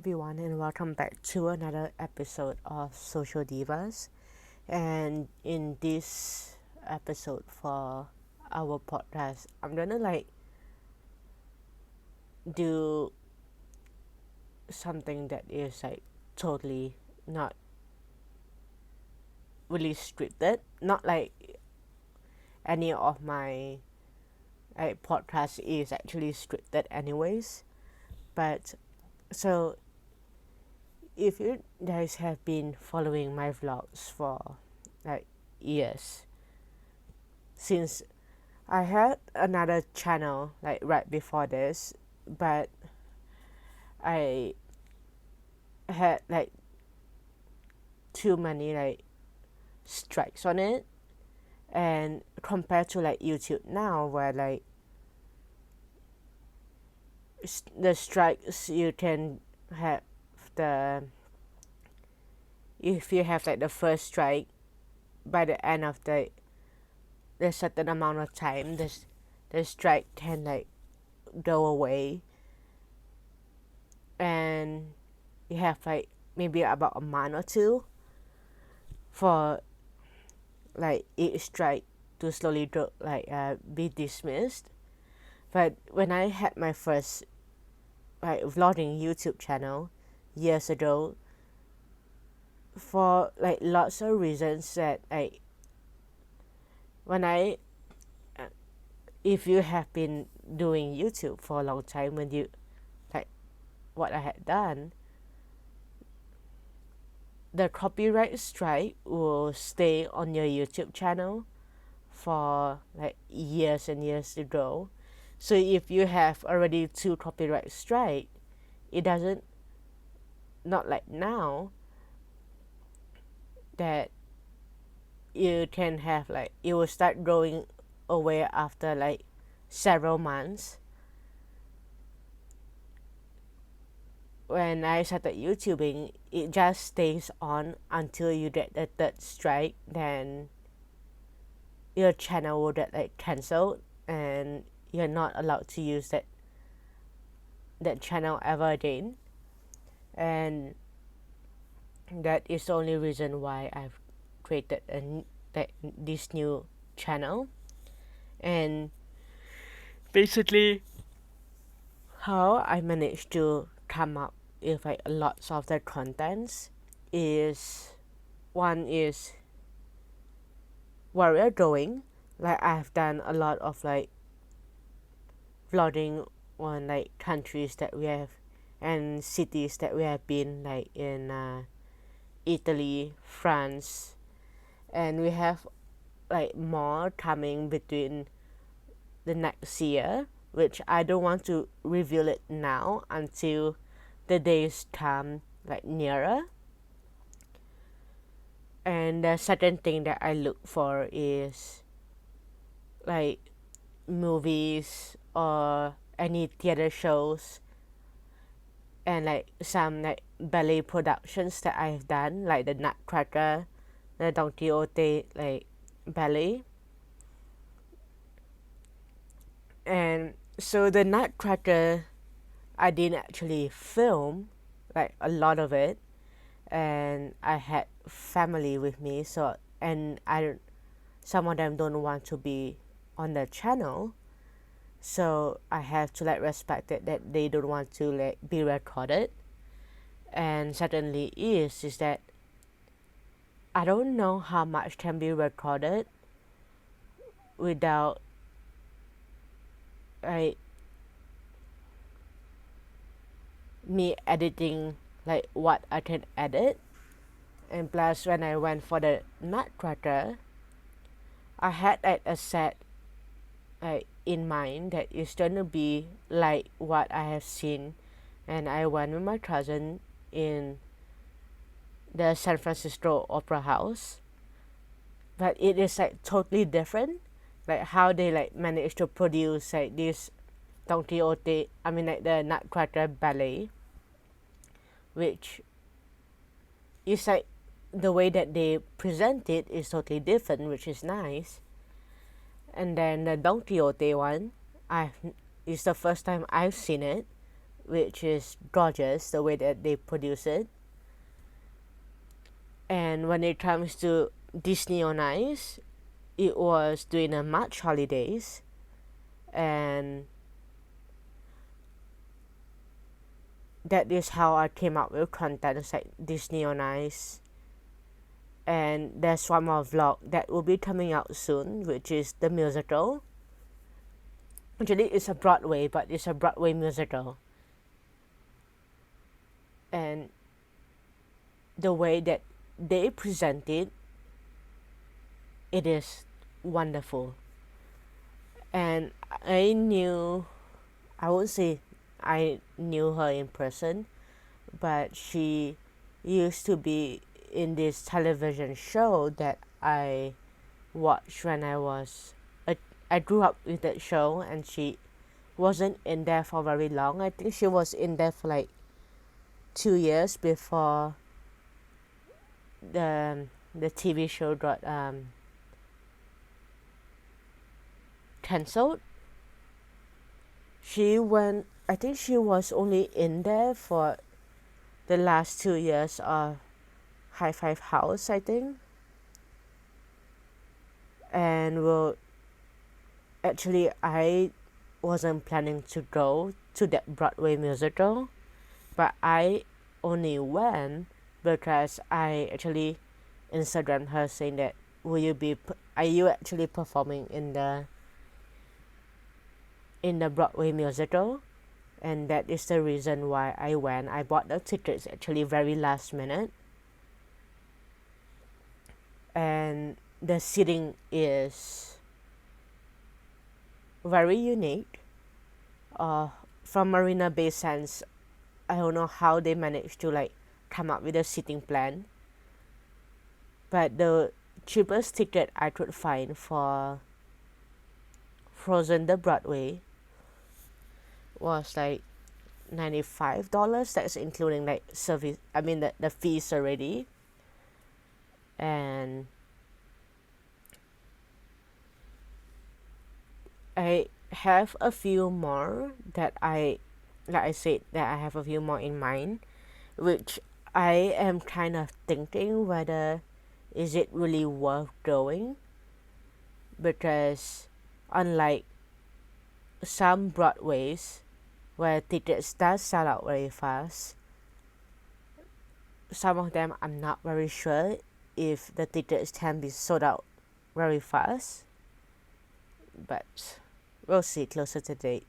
everyone, and welcome back to another episode of Social Divas. And in this episode for our podcast, I'm gonna do something that is totally not really scripted, not like any of my podcast is actually scripted anyways. But so if you guys have been following my vlogs for years, since I had another channel right before this, but I had too many strikes on it, and compared to YouTube now, where the strikes you can have the if you have the first strike, by the end of the certain amount of time, the strike can go away, and you have maybe about a month or two for each strike to slowly be dismissed. But when I had my first vlogging YouTube channel years ago, for lots of reasons that when if you have been doing YouTube for a long time, when you what I had done, the copyright strike will stay on your YouTube channel for years and years to go. So if you have already 2 copyright strike, it doesn't, not like now that you can have it will start going away after several months. When I started YouTubing, it just stays on until you get the 3rd strike, then your channel will get cancelled, and you're not allowed to use that channel ever again. And that is the only reason why I've created this new channel. And basically, how I managed to come up with lots of the contents is, one is where we're going. I've done a lot of vlogging on countries that we have and cities that we have been, in Italy, France, and we have more coming between the next year, which I don't want to reveal it now until the days come nearer. And the second thing that I look for is movies or any theater shows, and some ballet productions that I've done, like the Nutcracker, the Don Quixote ballet. And so the Nutcracker, I didn't actually film a lot of it, and I had family with me, so, and some of them don't want to be on the channel, so I have to respect it that they don't want to be recorded. And certainly is that I don't know how much can be recorded without me editing what I can edit. And plus, when I went for the Nutcracker, I had a set in mind that is gonna be like what I have seen, and I went with my cousin in the San Francisco Opera House. But it is totally different, how they managed to produce this Don Quixote, the Nutcracker ballet, which is the way that they present it is totally different, which is nice. And then the Don Quixote one, it's the first time I've seen it, which is gorgeous the way that they produce it. And when it comes to Disney on Ice, it was during the March holidays, and that is how I came up with contents like Disney on Ice. And there's one more vlog that will be coming out soon, which is the musical. Actually, it's a Broadway, but it's a Broadway musical. And the way that they present it, it is wonderful. And I won't say I knew her in person, but she used to be in this television show that I watched when I grew up with that show, and she wasn't in there for very long. I think she was in there for like 2 years before the TV show got cancelled. I think she was only in there for the last 2 years of High Five House, I think. And actually, I wasn't planning to go to that Broadway musical, but I only went because I actually Instagrammed her saying that, are you actually performing in the Broadway musical? And that is the reason why I went. I bought the tickets actually very last minute, and the seating is very unique. From Marina Bay Sands, I don't know how they managed to like come up with a seating plan, but the cheapest ticket I could find for Frozen the Broadway was like $95. That's including like service, I mean the fees already. And I have a few more that I said that I have a few more in mind, which I am kind of thinking whether is it really worth going, because unlike some Broadways where tickets does sell out very fast, some of them I'm not very sure if the tickets can be sold out very fast, but we'll see closer to date.